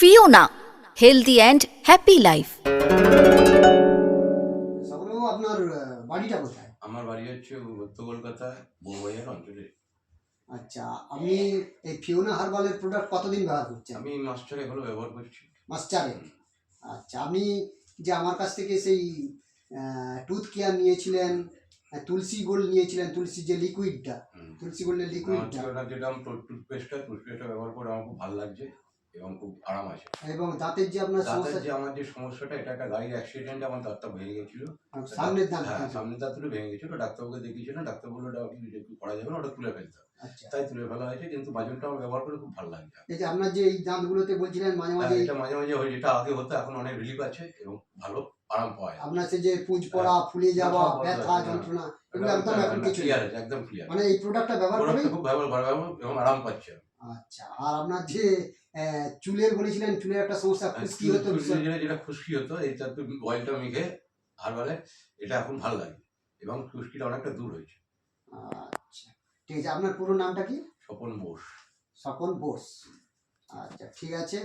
Fiona, healthy and happy life. সবরবাবু, আপনার বাড়িটা কোথায়? আমার বাড়ি হচ্ছে উত্তর কলকাতা বউবাজার অঞ্চলে। আচ্ছা, আপনি এই ফিওনা হার্বালের প্রোডাক্ট কতদিন ব্যবহার করছেন? আমি মাস চারেক হলো ব্যবহার করছি। মাস চারেক। আচ্ছা, আপনি যে আমার কাছ থেকে সেই টুথ কেয়ার নিয়েছিলেন, তুলসী গোল্ড নিয়েছিলেন, তুলসী যে লিকুইডটা, তুলসী গোল্ডের লিকুইডটা, যেটা টুথপেস্টটা ব্যবহার করে আমার খুব ভালো লাগছে এবং খুব আরাম আছে। এবং দাঁতের যে আপনার দাঁতের সমস্যা, যে আমার যে সমস্যাটা, এটা একটা গাড়ির অ্যাক্সিডেন্টে আমার দাঁতটা ভেঙে গেছিল। সামনের দাঁত, হ্যাঁ, সামনের দাঁতগুলো ভেঙে গেছিল। ডাক্তারবাবুকে দেখিয়েছিলাম, ডাক্তার বললো ওটা একটু করা যাবে না, ওটা তুলে ফেলতে হবে। আচ্ছা, তাই তুলে ফেলা হয়েছে, কিন্তু মাজনটা আমার ব্যবহার করে খুব ভালো লাগছে। এই যে আপনার যে এই দাঁতগুলোতে বলছিলেন মাঝে মাঝে, এটা মাঝে মাঝে হয়, যেটা আগে হতো এখন অনেক রিলিফ আছে এবং ভালো আরাম পাওয়া যায়। আপনার সে যে পুঁজ পড়া, ফুলে যাওয়া, ব্যথা, যন্ত্রণা, এগুলো একদম এখন কিছু ক্লিয়ার আছে, একদম ক্লিয়ার। মানে এই প্রোডাক্টটা ব্যবহার করে খুব ভালো এবং আরাম পাচ্ছে। আচ্ছা, আর আপনার যে চুলের বলেছিলেন, চুলের একটা সমস্যা, খুশকি হতো, যেটা খুশকি হতো, এটা তো অয়েলটা মেখে হারবালে এটা এখন ভালো লাগে এবং খুশকিটা অনেকটা দূর হয়েছে। আচ্ছা, ঠিক আছে। আপনার পুরো নামটা কি? স্বপন বোস। স্বপন বোস। আচ্ছা, ঠিক আছে।